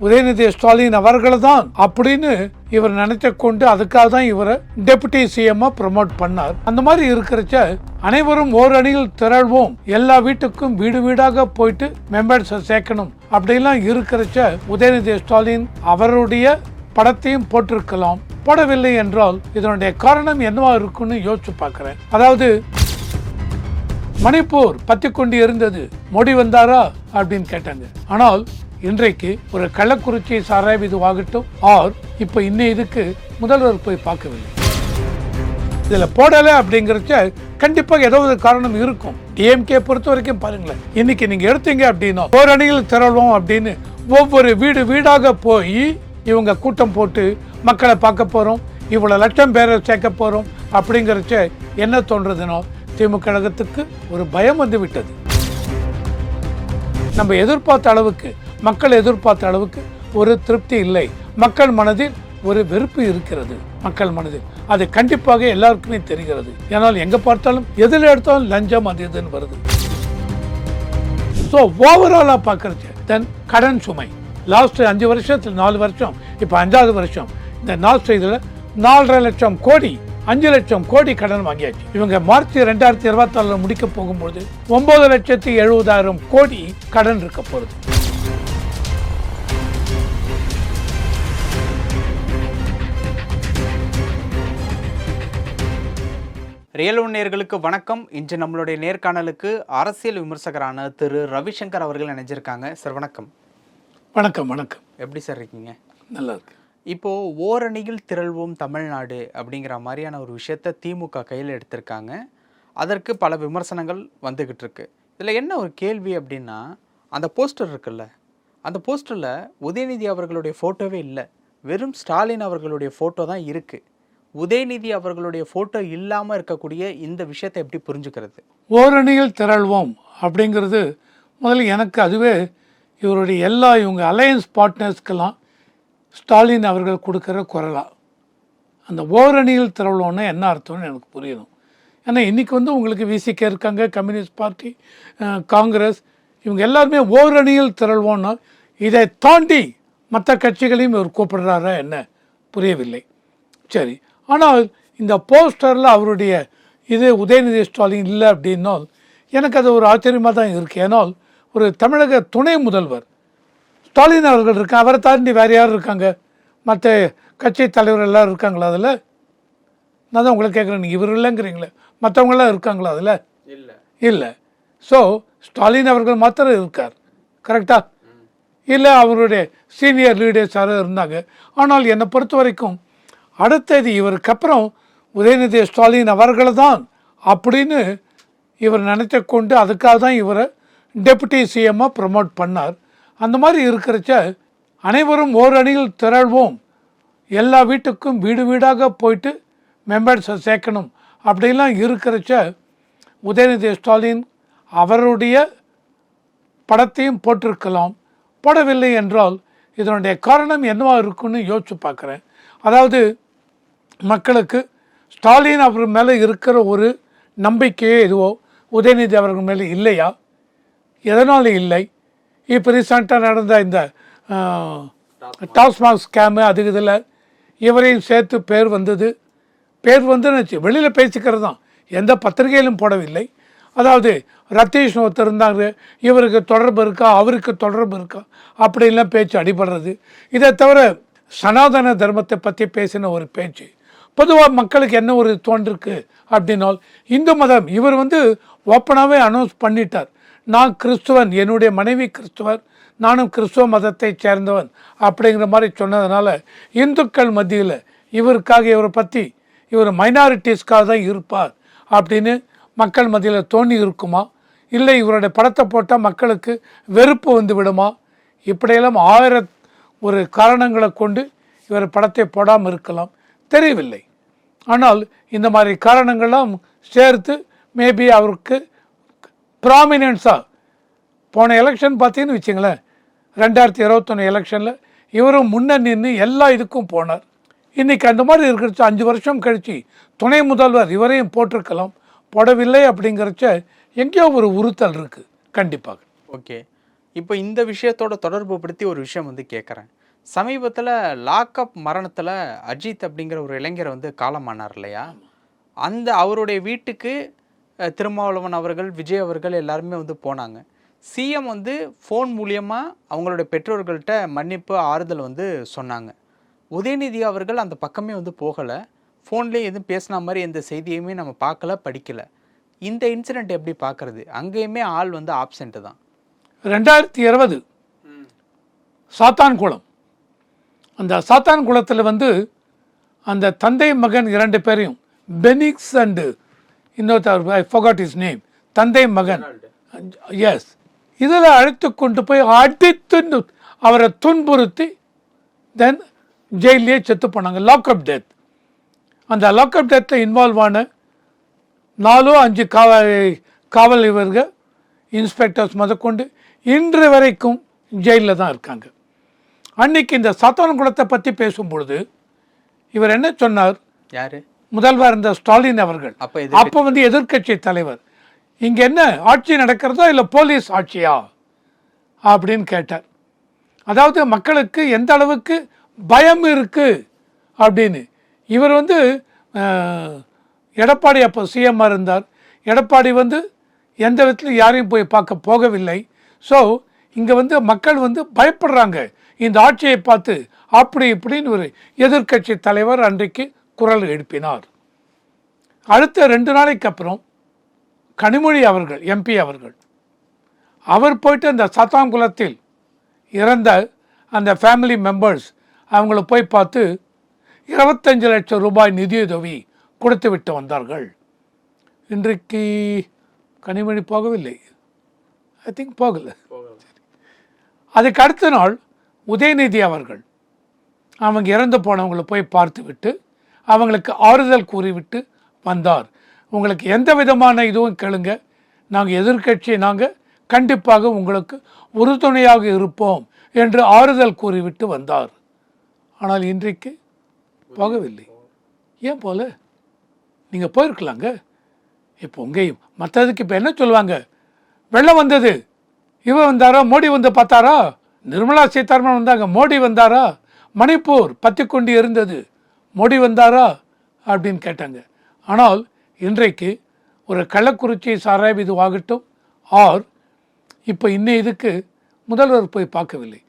உதயநிதி ஸ்டாலின் அவர்கள் தான் அப்படின்னு இவர் நினைச்ச கொண்டு அதுக்காக தான் இவரை டெபுட்டி சிஎம் ப்ரமோட் பண்ணார். அந்த மாதிரி இருக்கிறச்ச அனைவரும் ஓரணியில் திரள்வோம், எல்லா வீட்டுக்கும் வீடு வீடாக போயிட்டு மெம்பர்ஸ் சேர்க்கணும் அப்படிலாம் இருக்கிறச்ச உதயநிதி ஸ்டாலின் அவருடைய படத்தையும் போட்டிருக்கலாம். போடவில்லை என்றால் இதனுடைய காரணம் என்னவா இருக்குன்னு யோசிச்சு பார்க்கிறேன். அதாவது மணிப்பூர் பத்தி கொண்டு இருந்தது, மோடி வந்தாரா அப்படின்னு கேட்டாங்க. ஆனால் இன்றைக்கு ஒரு கள்ளக்குறிச்சி சாராய இதுவாகட்டும் ஆர் இப்ப இன்னும் இதுக்கு முதல்வர் போய் பார்க்கவில்லை. இதுல போடல அப்படிங்கிறச்ச கண்டிப்பாக ஏதோ ஒரு காரணம் இருக்கும். டிஎம்கே பொறுத்த வரைக்கும் பாருங்களேன், இன்னைக்கு நீங்க எடுத்தீங்க அப்படின்னா ஓரணியில் திரள்வோம் அப்படின்னு ஒவ்வொரு வீடு வீடாக போய் இவங்க கூட்டம் போட்டு மக்களை பார்க்க போறோம், இவ்வளவு லட்சம் பேரை சேர்க்க போறோம் அப்படிங்கிறச்ச என்ன தோன்றதுன்னா திமுக கழகத்துக்கு ஒரு பயம் வந்து விட்டது. நம்ம எதிர்பார்த்த அளவுக்கு, மக்கள் எதிர்பார்த்த அளவுக்கு ஒரு திருப்தி இல்லை. மக்கள் மனதில் ஒரு வெறுப்பு இருக்கிறது. மக்கள் மனதில் அது கண்டிப்பாக எல்லாருக்குமே தெரிகிறது. ஏன்னால் எங்க பார்த்தாலும் எதில் எடுத்தாலும் லஞ்சம் அது இதுன்னு வருது. ஸோ ஓவராலா பார்க்கறது தென் கடன் சுமை லாஸ்ட் 5 வருஷத்துல 4 வருஷம், இப்போ 5வது வருஷம், இந்த லாஸ்ட் இதில் 4.5 லட்சம் கோடி 5 லட்சம் கோடி கடன் வாங்கியாச்சு. இவங்க மார்ச் 2024 முடிக்க போகும்போது 9,70,000 கோடி கடன் இருக்க போகுது. ரியல் ஒன் நேயர்களுக்கு வணக்கம். இன்று நம்மளுடைய நேர்காணலுக்கு அரசியல் விமர்சகரான திரு ரவிசங்கர் அவர்கள் இணைஞ்சிருக்காங்க. சார் வணக்கம். வணக்கம். வணக்கம். எப்படி சார் இருக்கீங்க? நல்லா இருக்கு. இப்போது ஓரணியில் திரள்வோம் தமிழ்நாடு அப்படிங்கிற மாதிரியான ஒரு விஷயத்த திமுக கையில் எடுத்திருக்காங்க. அதற்கு பல விமர்சனங்கள் வந்துக்கிட்டு இருக்கு. இதில் என்ன ஒரு கேள்வி அப்படின்னா, அந்த போஸ்டர் இருக்குல்ல, அந்த போஸ்டரில் உதயநிதி அவர்களுடைய ஃபோட்டோவே இல்லை, வெறும் ஸ்டாலின் அவர்களுடைய ஃபோட்டோ தான் இருக்குது. உதயநிதி அவர்களுடைய ஃபோட்டோ இல்லாமல் இருக்கக்கூடிய இந்த விஷயத்தை எப்படி புரிஞ்சுக்கிறது? ஓரணியில் திரள்வோம் அப்படிங்கிறது முதல்ல எனக்கு அதுவே இவருடைய இவங்க அலையன்ஸ் பார்ட்னர்ஸ்க்கெல்லாம் ஸ்டாலின் அவர்கள் கொடுக்குற குரலா. அந்த ஓரணியில் திரள்வோம்னா என்ன அர்த்தம்னு எனக்கு புரியணும். ஏன்னா இன்றைக்கி உங்களுக்கு விசிகே இருக்காங்க, கம்யூனிஸ்ட் பார்ட்டி, காங்கிரஸ், இவங்க எல்லாருமே ஓரணியில் திரள்வோம்னா இதை தாண்டி மற்ற கட்சிகளையும் இவர் கூப்பிடுறாரா என்ன புரியவில்லை. சரி, ஆனால் இந்த போஸ்டரில் அவருடைய இது உதயநிதி ஸ்டாலின் இல்லை அப்படின்னால் எனக்கு அது ஒரு ஆச்சரியமாக தான் இருக்குது. ஏன்னால் ஒரு தமிழக துணை முதல்வர் ஸ்டாலின் அவர்கள் இருக்காங்க, அவரை தாண்டி வேறு யார் இருக்காங்க? மற்ற கட்சி தலைவர் எல்லோரும் இருக்காங்களா அதில்? நான் தான் உங்களை கேட்குறேன், நீங்கள் இவர் இல்லைங்கிறீங்களே, மற்றவங்களாம் இருக்காங்களா அதில்? இல்லை. ஸோ ஸ்டாலின் அவர்கள் மாத்திரம் இருக்கார், கரெக்டாக? இல்லை, அவருடைய சீனியர் லீடர்ஸ் யாரும் இருந்தாங்க. ஆனால் என்னை பொறுத்த வரைக்கும் அடுத்தது இவருக்கு அப்புறம் உதயநிதி ஸ்டாலின் அவர்கள் தான் அப்படின்னு இவர் நினைச்ச கொண்டு அதுக்காக தான் இவரை டெபுட்டி சிஎம் ப்ரமோட் பண்ணார். அந்த மாதிரி இருக்கிறச்ச அனைவரும் ஓரணியில் திரள்வோம், எல்லா வீட்டுக்கும் வீடு வீடாக போயிட்டு மெம்பர்ஸை சேர்க்கணும் அப்படிலாம் இருக்கிறச்ச உதயநிதி ஸ்டாலின் அவருடைய படத்தையும் போட்டிருக்கலாம். போடவில்லை என்றால் இதனுடைய காரணம் என்னவா இருக்குன்னு யோசிச்சு பார்க்குறேன். அதாவது மக்களுக்கு ஸ்டாலின் அவர் மேலே இருக்கிற ஒரு நம்பிக்கையே எதுவோ உதயநிதி அவர்கள் மேலே இல்லையா? எதனால் இல்லை? இப்போ ரீசெண்டாக நடந்த இந்த டாஸ்மாக் ஸ்கேமு அது இதில் இவரையும் சேர்த்து பேர் வந்துன்னு வெளியில் பேசிக்கிறது தான், எந்த பத்திரிகையிலும் போடவில்லை. அதாவது ரத்தீஷ் ஒருத்தர் இருந்தாங்க, இவருக்கு தொடர்பு இருக்கா, அவருக்கு தொடர்பு இருக்கா அப்படின்லாம் பேச்சு அடிபடுறது. இதை தவிர சனாதன தர்மத்தை பற்றி பேசின ஒரு பேச்சு. பொதுவாக மக்களுக்கு என்ன ஒரு தோன்றிருக்கு அப்படின்னால் இந்து மதம், இவர் ஓப்பனாகவே அனௌன்ஸ் பண்ணிட்டார், நான் கிறிஸ்துவன், என்னுடைய மனைவி கிறிஸ்துவர், நானும் கிறிஸ்துவ மதத்தை சேர்ந்தவன் அப்படிங்கிற மாதிரி சொன்னதுனால இந்துக்கள் மத்தியில் இவருக்காக இவரை பற்றி இவர் மைனாரிட்டிஸ்க்காக தான் இருப்பார் அப்படின்னு மக்கள் மத்தியில் தோணி இருக்குமா? இல்லை இவருடைய படத்தை போட்டால் மக்களுக்கு வெறுப்பு வந்து விடுமா? இப்படியெல்லாம் 1000 ஒரு காரணங்களை கொண்டு இவர் படத்தை போடாமல் இருக்கலாம், தெரியவில்லை. ஆனால் இந்த மாதிரி காரணங்கள்லாம் சேர்த்து மேபி அவருக்கு ப்ராமினன்ஸாக போன எலெக்ஷன் பார்த்தீங்கன்னு வச்சுங்களேன், 2021 எலெக்ஷனில் இவரும் முன்ன நின்று எல்லா இதுக்கும் போனார். இன்றைக்கி அந்த மாதிரி இருக்கிறச்ச 5 வருஷம் கழித்து துணை முதல்வர் இவரையும் போட்டிருக்கலாம், போடவில்லை அப்படிங்கிறச்ச எங்கேயோ ஒரு உறுத்தல் இருக்குது கண்டிப்பாக. ஓகே, இப்போ இந்த விஷயத்தோட தொடர்பு படுத்தி ஒரு விஷயம் வந்து கேட்குறேன். சமீபத்தில் லாக்அப் மரணத்தில் அஜித் அப்படிங்கிற ஒரு இளைஞர் வந்து காலமானார் இல்லையா? அந்த அவருடைய வீட்டுக்கு திருமாவளவன் அவர்கள், விஜய் அவர்கள் எல்லாருமே வந்து போனாங்க. சிஎம் வந்து ஃபோன் மூலியமா அவங்களுடைய பெற்றோர்கள்ட்ட மன்னிப்பு, ஆறுதல் வந்து சொன்னாங்க. உதயநிதி அவர்கள் அந்த பக்கமே வந்து போகலை. ஃபோன்லேயே எதுவும் பேசின மாதிரி எந்த செய்தியுமே நம்ம பார்க்கல, படிக்கல. இந்த இன்சிடெண்ட் எப்படி பார்க்குறது? அங்கேயுமே ஆள் வந்து ஆப்சென்ட் தான். 2020 சாத்தான்குளம், அந்த சாத்தான்குளத்தில் வந்து அந்த தந்தை மகன் 2 பேரையும் பெனிக்ஸ் அண்டு இன்னொருத்தர், ஐ ஃபர்காட் ஹிஸ் நேம், தந்தை மகன், எஸ், இதில் அழைத்து கொண்டு போய் அடித்து அவரை துன்புறுத்தி தென் ஜெயிலே செத்து போனாங்க. Lockup death. அந்த லாக்அப் டெத்தில் இன்வால்வ் ஆன 4-5 காவல் இவர்கள், இன்ஸ்பெக்டர்ஸ் முதற்கொண்டு இன்று வரைக்கும் ஜெயிலில் தான் இருக்காங்க. அன்னைக்கு இந்த சாத்தான்குளத்தை பற்றி பேசும்பொழுது இவர் என்ன சொன்னார்? யாரு? முதல்வர் இந்த ஸ்டாலின் அவர்கள். அப்போ வந்து எதிர்க்கட்சி தலைவர், இங்கே என்ன ஆட்சி நடக்கிறதா இல்லை போலீஸ் ஆட்சியா அப்படின்னு கேட்டார். அதாவது மக்களுக்கு எந்த அளவுக்கு பயம் இருக்கு அப்படின்னு. இவர் வந்து எடப்பாடி அப்போ சிஎம்மாக இருந்தார். எடப்பாடி வந்து எந்த விதத்தில் யாரையும் போய் பார்க்க போகவில்லை. ஸோ இங்கே வந்து மக்கள் வந்து பயப்படுறாங்க இந்த ஆட்சியை பார்த்து, அப்படி இப்படின்னு ஒரு எதிர்க்கட்சி தலைவர் அன்றைக்கு குரல் எழுப்பினார். அடுத்த 2 நாளைக்கு அப்புறம் கனிமொழி அவர்கள், எம்பி அவர்கள், அவர் போயிட்டு அந்த சாத்தான்குளத்தில் இறந்த அந்த ஃபேமிலி மெம்பர்ஸ் அவங்கள போய் பார்த்து 25 லட்சம் ரூபாய் நிதியுதவி கொடுத்து விட்டு வந்தார்கள். இன்றைக்கு கனிமொழி போகவில்லை, ஐ திங்க் போகல. அதுக்கு அடுத்த நாள் உதயநிதி அவர்கள் அவங்க இறந்து போனவங்களை போய் பார்த்து விட்டு அவங்களுக்கு ஆறுதல் கூறிவிட்டு வந்தார். உங்களுக்கு எந்த விதமான இதுவும் கேளுங்க, நாங்கள் எதிர்க்கட்சி, நாங்கள் கண்டிப்பாக உங்களுக்கு உறுதுணையாக இருப்போம் என்று ஆறுதல் கூறிவிட்டு வந்தார். ஆனால் இன்றைக்கு போகவில்லை. ஏன் போல? நீங்கள் போயிருக்கலாங்க. இப்போ உங்கேயும் மற்றதுக்கு இப்போ என்ன சொல்லுவாங்க? வெள்ளம் வந்தது, இவன் வந்தாரா, மோடி வந்து பார்த்தாரா, நிர்மலா சீதாராமன் வந்தாங்க, மோடி வந்தாரா, மணிப்பூர் பற்றி கொண்டு இருந்தது, மோடி வந்தாரா அப்படின்னு கேட்டாங்க. ஆனால் இன்றைக்கு ஒரு கள்ளக்குறிச்சி சாராயம் இதுவாகட்டும், ஆர் இப்போ இன்னும் இதுக்கு முதல்வர் போய் பார்க்கவில்லை.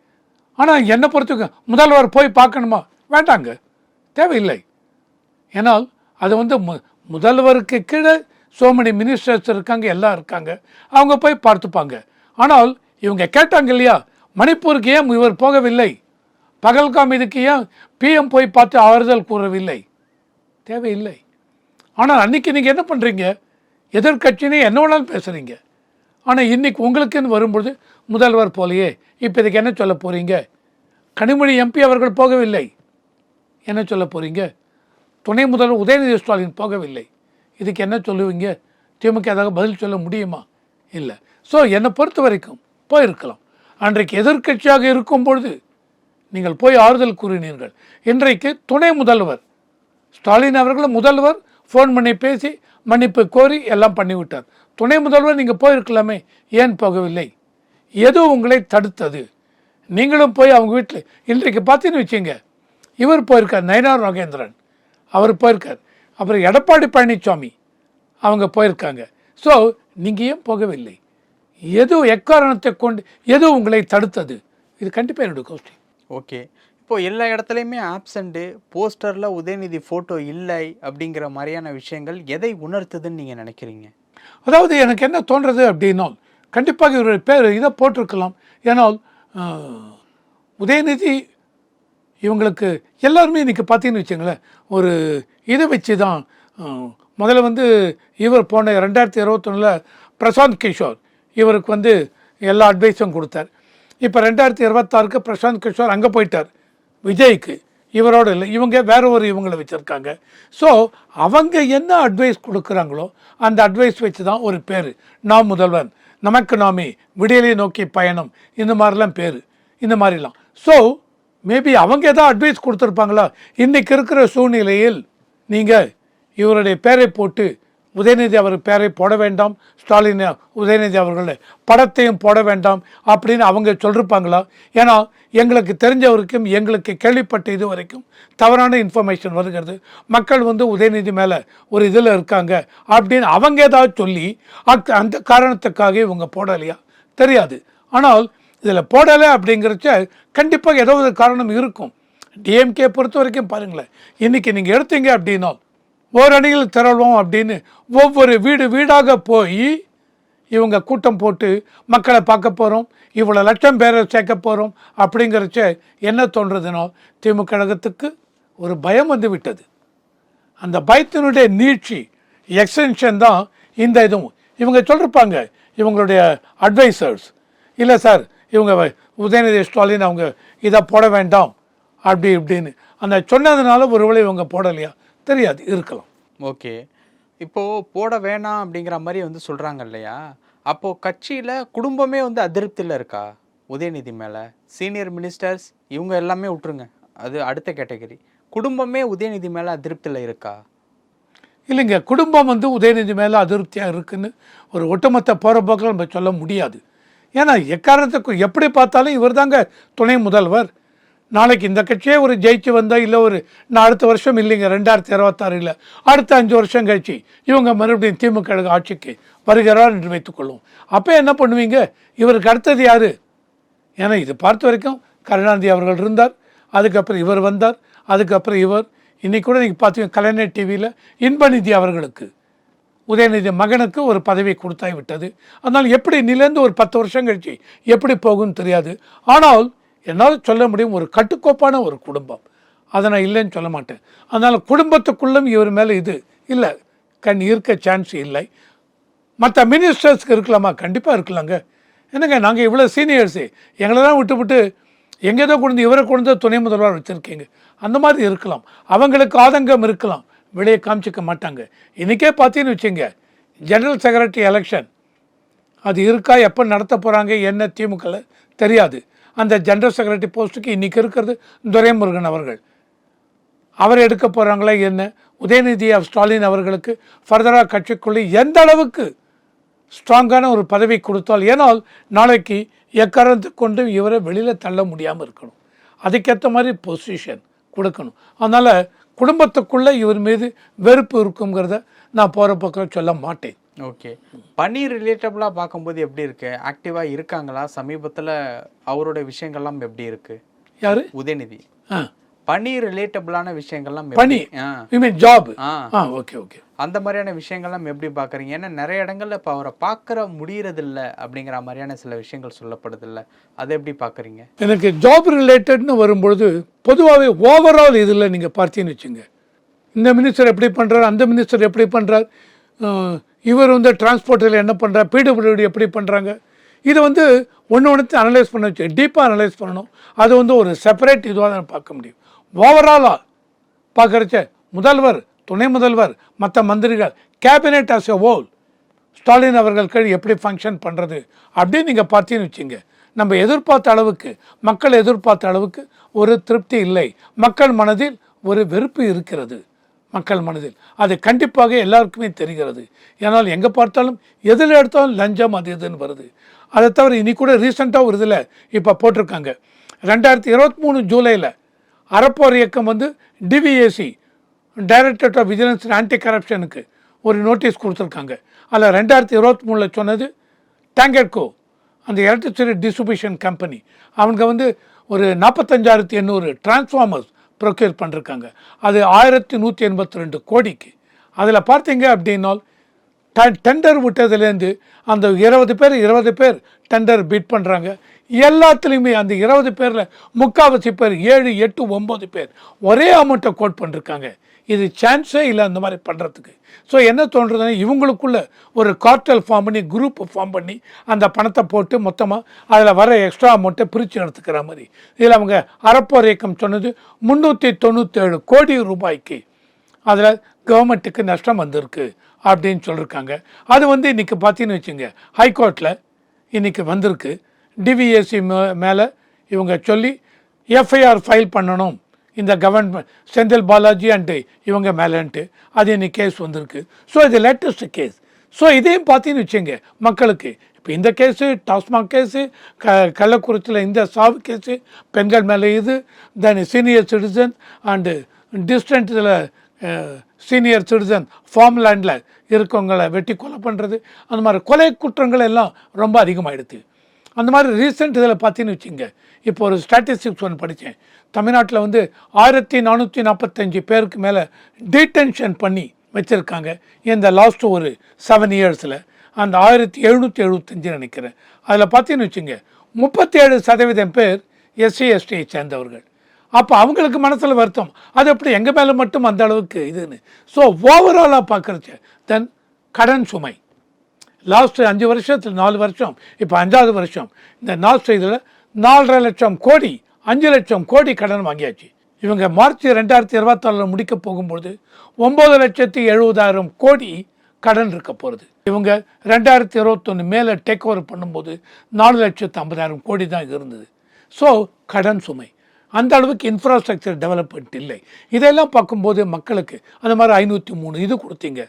ஆனால் என்னை பொறுத்துக்க முதல்வர் போய் பார்க்கணுமா? வேண்டாங்க, தேவையில்லை. ஏன்னால் அது வந்து முதல்வருக்கு கீழே so many மினிஸ்டர்ஸ் இருக்காங்க, எல்லாம் இருக்காங்க, அவங்க போய் பார்த்துப்பாங்க. ஆனால் இவங்க கேட்டாங்க இல்லையா, மணிப்பூருக்கு ஏன் இவர் போகவில்லை, பகல்காம் இதுக்கு ஏன் பிஎம் போய் பார்த்து ஆறுதல் கூறவில்லை? தேவையில்லை. ஆனால் அன்றைக்கி நீங்கள் என்ன பண்ணுறீங்க? எதிர்கட்சினே என்ன வேணாலும் பேசுகிறீங்க. ஆனால் இன்றைக்கி உங்களுக்குன்னு வரும்பொழுது முதல்வர் போலையே, இப்போ இதுக்கு என்ன சொல்ல போகிறீங்க? கனிமொழி எம்பி அவர்கள் போகவில்லை, என்ன சொல்ல போகிறீங்க? துணை முதல்வர் உதயநிதி ஸ்டாலின் போகவில்லை, இதுக்கு என்ன சொல்லுவீங்க? திமுக ஏதாவது பதில் சொல்ல முடியுமா? இல்லை. ஸோ என்னை பொறுத்த வரைக்கும் போயிருக்கலாம். அன்றைக்கு எதிர்க்கட்சியாக இருக்கும் பொழுது நீங்கள் போய் ஆறுதல் கூறினீர்கள். இன்றைக்கு துணை முதல்வர் ஸ்டாலின் அவர்கள் முதல்வர் ஃபோன் பண்ணி பேசி மன்னிப்பு கோரி எல்லாம் பண்ணிவிட்டார். துணை முதல்வர் நீங்கள் போயிருக்கலாமே, ஏன் போகவில்லை? எது உங்களை தடுத்தது? நீங்களும் போய் அவங்க வீட்டில் இன்றைக்கு பார்த்தீங்கன்னு வச்சுங்க, இவர் போயிருக்கார், நயனார் நாகேந்திரன் அவர் போயிருக்கார், அப்புறம் எடப்பாடி பழனிசாமி அவங்க போயிருக்காங்க. ஸோ நீங்கள் ஏன் போகவில்லை? எது எக்காரணத்தை கொண்டு எது உங்களை தடுத்தது? இது கண்டிப்பாக என்னோட கொஸ்டின். ஓகே, இப்போ எல்லா இடத்துலையுமே ஆப்சண்ட்டு, போஸ்டரில் உதயநிதி ஃபோட்டோ இல்லை அப்படிங்கிற மாதிரியான விஷயங்கள் எதை உணர்த்துதுன்னு நீங்கள் நினைக்கிறீங்க? அதாவது எனக்கு என்ன தோன்றது அப்படின்னால், கண்டிப்பாக இவருடைய பேர் இதை போட்டிருக்கலாம். ஏன்னால் உதயநிதி இவங்களுக்கு எல்லாருமே இன்றைக்கி பார்த்தீங்கன்னு வச்சுங்களேன், ஒரு இதை வச்சு தான் முதல்ல வந்து இவர் போன 2021 பிரசாந்த் கிஷோர் இவருக்கு வந்து எல்லா அட்வைஸும் கொடுத்தார். இப்போ 2026 பிரசாந்த் கிஷோர் அங்கே போயிட்டார் விஜய்க்கு, இவரோடு இல்லை, இவங்க வேற ஒரு இவங்களை வச்சுருக்காங்க. ஸோ அவங்க என்ன அட்வைஸ் கொடுக்குறாங்களோ அந்த அட்வைஸ் வச்சு தான் ஒரு பேர், நாம் முதல்வன், நமக்கு நாமே, விடியலை நோக்கி பயணம், இந்த மாதிரிலாம் பேர், இந்த மாதிரிலாம். ஸோ மேபி அவங்க எதாவது அட்வைஸ் கொடுத்துருப்பாங்களா? இன்றைக்கி இருக்கிற சூழ்நிலையில் நீங்கள் இவருடைய பேரை போட்டு உதயநிதி அவர் பேரை போட வேண்டாம், ஸ்டாலின் உதயநிதி அவர்கள் படத்தையும் போட வேண்டாம் அப்படின்னு அவங்க சொல்லிருப்பாங்களா? ஏன்னா எங்களுக்கு தெரிஞ்ச வரைக்கும், எங்களுக்கு கேள்விப்பட்ட இது வரைக்கும் தவறான இன்ஃபர்மேஷன் வருகிறது. மக்கள் உதயநிதி மேலே ஒரு இதில் இருக்காங்க அப்படின்னு அவங்க ஏதாவது சொல்லி அந்த காரணத்துக்காக இவங்க போடலையா தெரியாது. ஆனால் இதில் போடலை அப்படிங்கிறச்ச கண்டிப்பாக ஏதோ ஒரு காரணம் இருக்கும். டிஎம்கே பொறுத்த வரைக்கும் பாருங்களேன், இன்றைக்கி நீங்கள் எடுத்தீங்க அப்படின்னா ஓரணியில் திரள்வோம் அப்படின்னு ஒவ்வொரு வீடு வீடாக போய் இவங்க கூட்டம் போட்டு மக்களை பார்க்க போகிறோம், இவ்வளோ லட்சம் பேரை சேர்க்க போகிறோம் அப்படிங்கிறச்ச என்ன தோன்றதுனோ திமுக கழகத்துக்கு ஒரு பயம் வந்து விட்டது. அந்த பயத்தினுடைய நீட்சி எக்ஸ்டென்ஷன் தான் இந்த இதுவும். இவங்க சொல்லிருப்பாங்க, இவங்களுடைய அட்வைசர்ஸ், இல்லை சார் இவங்க உதயநிதி ஸ்டாலின் அவங்க இதை போட வேண்டாம் அப்படி இப்படின்னு அந்த சொன்னதுனால ஒருவேளை இவங்க போடலையா தெரியாது, இருக்கலாம். ஓகே, இப்போது போட வேணாம் அப்படிங்கிற மாதிரி சொல்கிறாங்க இல்லையா? அப்போது கட்சியில் குடும்பமே அதிருப்தியில் இருக்கா உதயநிதி மேலே? சீனியர் மினிஸ்டர்ஸ் இவங்க எல்லாமே விட்டுருங்க, அது அடுத்த கேட்டகரி. குடும்பமே உதயநிதி மேலே அதிருப்தியில் இருக்கா? இல்லைங்க, குடும்பம் உதயநிதி மேலே அதிருப்தியாக இருக்குன்னு ஒரு ஒட்டுமொத்த போகிற போக்கில் நம்ம சொல்ல முடியாது. ஏன்னா எக்காரணத்துக்கு எப்படி பார்த்தாலும் இவர் தாங்க துணை முதல்வர். நாளைக்கு இந்த கட்சியே ஒரு ஜெயிச்சு வந்தால், இல்லை ஒரு அடுத்த வருஷம் இல்லைங்க 2026 இல்லை, அடுத்த 5 வருஷம் கழிச்சு இவங்க மறுபடியும் திமுக ஆட்சிக்கு வருகிறார் என்று வைத்துக்கொள்வோம். அப்போ என்ன பண்ணுவீங்க? இவருக்கு அடுத்தது யார்? ஏன்னா இது பார்த்த வரைக்கும் கருணாநிதி அவர்கள் இருந்தார், அதுக்கப்புறம் இவர் வந்தார், அதுக்கப்புறம் இவர். இன்றைக்கி கூட நீங்கள் பார்த்தீங்க கலைஞர் டிவியில் இன்பநிதி அவர்களுக்கு உதயநிதி மகனுக்கு ஒரு பதவி கொடுத்தாய் விட்டது. அதனால் எப்படி நிலந்து ஒரு 10 வருஷம் கழிச்சு எப்படி போகும்னு தெரியாது. ஆனால் என்னால் சொல்ல முடியும், ஒரு கட்டுக்கோப்பான ஒரு குடும்பம், அதை நான் இல்லைன்னு சொல்ல மாட்டேன். அதனால் குடும்பத்துக்குள்ளும் இவர் மேலே இது இல்லை, இருக்க சான்ஸ் இல்லை. மற்ற மினிஸ்டர்ஸ்க்கு இருக்கலாமா? கண்டிப்பாக இருக்கலாங்க. என்னங்க நாங்கள் இவ்வளோ சீனியர்ஸு, எங்களெல்லாம் விட்டு எங்கேதோ கொண்டு இவரை கொண்டு துணை முதல்வர் வச்சுருக்கீங்க, அந்த மாதிரி இருக்கலாம். அவங்களுக்கு ஆதங்கம் இருக்கலாம், வெளியே காமிச்சிக்க மாட்டாங்க. இன்றைக்கே பார்த்தீங்கன்னு வச்சுங்க, ஜெனரல் செக்ரட்டரி எலெக்ஷன் அது இருக்கா, எப்போ நடத்த போகிறாங்க என்ன திமுகவில் தெரியாது. அந்த ஜெனரல் செக்ரட்டரி போஸ்ட்டுக்கு இன்றைக்கி இருக்கிறது துரைமுருகன் அவர்கள். அவர் எடுக்க போகிறாங்களா என்ன? உதயநிதி ஸ்டாலின் அவர்களுக்கு ஃபர்தராக கட்சிக்குள்ளே எந்த அளவுக்கு ஸ்ட்ராங்கான ஒரு பதவி கொடுத்தால், ஏன்னால் நாளைக்கு எக்காரணத்தை கொண்டு இவரை வெளியில் தள்ள முடியாமல் இருக்கணும், அதுக்கேற்ற மாதிரி பொசிஷன் கொடுக்கணும். அதனால் குடும்பத்துக்குள்ளே இவர் மீது வெறுப்பு இருக்குங்கிறத நான் போகிற பக்கம் சொல்ல மாட்டேன். ஓகே, பணி ரிலேட்டபிளாக பார்க்கும்போது எப்படி இருக்கு? ஆக்டிவாக இருக்காங்களா? சமீபத்தில் அவரோட விஷயங்கள்லாம் எப்படி இருக்கு? யாரு? உதயநிதி. பணி ரிலேட்டபிளான விஷயங்கள்லாம் பணி ஜாப். ஓகே ஓகே, அந்த மாதிரியான விஷயங்கள்லாம் எப்படி பார்க்குறீங்க? ஏன்னா நிறைய இடங்கள்ல இப்போ அவரை பார்க்குற முடியறதில்ல அப்படிங்கிற மாதிரியான சில விஷயங்கள் சொல்லப்படுதில்ல, அதை எப்படி பார்க்குறீங்க? எனக்கு ஜாப் ரிலேட்டட்னு வரும்பொழுது பொதுவாகவே ஓவரால் இதில் நீங்கள் பார்த்தீங்கன்னு வச்சுங்க, இந்த மினிஸ்டர் எப்படி பண்ணுறார், அந்த மினிஸ்டர் எப்படி பண்ணுறார், இவர் டிரான்ஸ்போர்ட்டில் என்ன பண்ணுறார், பிடபிள்யூடி எப்படி பண்ணுறாங்க, இதை ஒன்று அனலைஸ் பண்ண வச்சு டீப்பாக அனலைஸ் பண்ணணும். அது ஒரு செப்பரேட் இதுவாக தான் பார்க்க முடியும். ஓவராலாக பார்க்குறச்ச முதல்வர், துணை முதல்வர், மற்ற மந்திரிகள், cabinet as a whole, Stalin அவர்கள் கீழ் எப்படி ஃபங்க்ஷன் பண்ணுறது அப்படின்னு நீங்கள் பார்த்தீங்கன்னு வச்சுங்க, நம்ம எதிர்பார்த்த அளவுக்கு, மக்கள் எதிர்பார்த்த அளவுக்கு ஒரு திருப்தி இல்லை. மக்கள் மனதில் ஒரு வெறுப்பு இருக்கிறது. மக்கள் மனதில் அது கண்டிப்பாக எல்லாருக்குமே தெரிகிறது. ஏன்னால் எங்கே பார்த்தாலும் எதில் எடுத்தாலும் லஞ்சம் அது இதுன்னு வருது. அதை தவிர இன்னைக்கு கூட ரீசெண்டாக ஒரு இதில் இப்போ போட்டிருக்காங்க, 2023 ஜூலையில் அறப்போர் இயக்கம் DVAC directorate of vigilance and anti கரப்ஷனுக்கு ஒரு நோட்டீஸ் கொடுத்துருக்காங்க. அதில் 2023 சொன்னது டேங்கட்கோ, அந்த எலக்ட்ரிசிட்டி டிஸ்ட்ரிபியூஷன் கம்பெனி, அவங்க ஒரு 45,800 டிரான்ஸ்ஃபார்மர்ஸ் ப்ரொக்யூர் பண்ணிருக்காங்க. அது 1182 கோடிக்கு. அதில் பார்த்தீங்க அப்படின்னால் டெண்டர் விட்டதுலேருந்து அந்த 20 பேர் டெண்டர் பிட் பண்ணுறாங்க. எல்லாத்துலேயுமே அந்த 20 பேரில் முக்கால்வாசி பேர் 7, 8, 9 பேர் ஒரே அமௌண்ட்டை கோட் பண்ணிருக்காங்க. இது சான்ஸே இல்லை அந்த மாதிரி பண்ணுறதுக்கு. ஸோ என்ன தோன்றதுன்னா, இவங்களுக்குள்ள ஒரு கார்ட்டல் ஃபார்ம் பண்ணி, குரூப் ஃபார்ம் பண்ணி அந்த பணத்தை போட்டு மொத்தமாக அதில் வர எக்ஸ்ட்ரா அமௌண்ட்டை பிரித்து எடுத்துக்கிற மாதிரி. இதில் அவங்க அறப்போர் இயக்கம் சொன்னது 397 கோடி ரூபாய்க்கு அதில் கவர்மெண்ட்டுக்கு நஷ்டம் வந்திருக்கு அப்படின்னு சொல்லியிருக்காங்க. அது இன்றைக்கி பார்த்தீங்கன்னு வச்சுங்க, ஹைகோர்ட்டில் இன்றைக்கி வந்திருக்கு. டிவிஎஸ்சி மேலே இவங்க சொல்லி எஃப்ஐஆர் ஃபைல் பண்ணணும், இந்த கவர்மெண்ட் செந்தில் பாலாஜி அண்டு இவங்க மேலேன்ட்டு அது இன்னைக்கு கேஸ் வந்திருக்கு. ஸோ இது லேட்டஸ்ட் கேஸ். ஸோ இதையும் பார்த்தீங்கன்னு வச்சுங்க மக்களுக்கு இப்போ இந்த கேஸு டாஸ்மாக் கேஸு கள்ளக்குறிச்சியில் இந்த சாவு கேஸு பெண்கள் மேலே இது தென் சீனியர் சிட்டிசன் அண்டு டிஸ்டன்ட் இதில் சீனியர் சிட்டிசன் ஃபார்ம் லேண்டில் இருக்கவங்களை வெட்டி கொலை பண்ணுறது, அந்த மாதிரி கொலை குற்றங்கள் எல்லாம் ரொம்ப அதிகமாகிடுது. அந்த மாதிரி ரீசெண்ட் இதில் பார்த்தீங்கன்னு வச்சுங்க, இப்போ ஒரு ஸ்டாட்டிஸ்டிக்ஸ் ஒன்று படித்தேன். தமிழ்நாட்டில் வந்து 1445 பேருக்கு மேலே டீடென்ஷன் பண்ணி வச்சுருக்காங்க இந்த லாஸ்ட்டு ஒரு 7 இயர்ஸில். அந்த 1775 நினைக்கிறேன். அதில் பார்த்தீங்கன்னு வச்சுங்க 37% பேர் எஸ்சி எஸ்டியை சேர்ந்தவர்கள். அப்போ அவங்களுக்கு மனசில் வருத்தம், அது எப்படி எங்கள் மேலே மட்டும் அந்த அளவுக்கு இதுன்னு. ஸோ ஓவராலாக பார்க்குறச்ச தென் கடன் சுமை லாஸ்ட்டு 5 வருஷத்தில் 4 வருஷம், இப்போ 5வது வருஷம் இந்த லாஸ்ட் இதில் 4.5 லட்சம் கோடி 5 லட்சம் கோடி கடன் வாங்கியாச்சு. இவங்க மார்ச் 2024 முடிக்க போகும்போது 9,70,000 கோடி கடன் இருக்க போகிறது. இவங்க 2021 மேலே டேக் ஓவர் பண்ணும்போது 4,50,000 கோடி தான் இருந்தது. ஸோ கடன் சுமை, அந்த அளவுக்கு இன்ஃப்ராஸ்ட்ரக்சர் டெவலப்மெண்ட் இல்லை. இதெல்லாம் பார்க்கும்போது மக்களுக்கு அந்த மாதிரி 503 இது கொடுத்தீங்க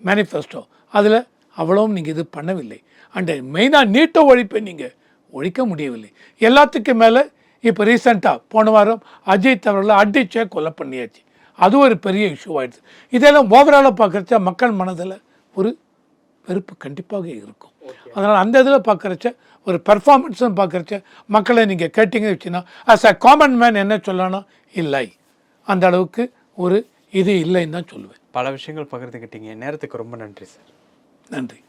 மேனிஃபெஸ்டோ, அதில் அவ்வளவும் நீங்கள் இது பண்ணவில்லை. அண்டு மெயினாக நீட்டை ஒழிப்பை நீங்கள் ஒழிக்க முடியவில்லை. எல்லாத்துக்கும் மேலே இப்போ ரீசெண்டாக போன வாரம் அஜித் அவர்களை அடிச்சே கொலை பண்ணியாச்சு. அது ஒரு பெரிய இஷ்யூ ஆகிடுது. இதெல்லாம் ஓவராலாக பார்க்குறச்ச மக்கள் மனதில் ஒரு வெறுப்பு கண்டிப்பாக இருக்கும். அதனால் அந்த இதில் பார்க்குறச்ச ஒரு பெர்ஃபார்மன்ஸ்னு பார்க்குறச்ச மக்களை நீங்கள் கேட்டிங்கன்னு வச்சுன்னா ஆஸ் அ காமன் மேன் என்ன சொல்லணும், இல்லை அந்த அளவுக்கு ஒரு இது இல்லைன்னு தான் சொல்லுவேன். பல விஷயங்கள் பகிர்ந்துக்கிட்டீங்க. நேரத்துக்கு ரொம்ப நன்றி சார். நன்றி.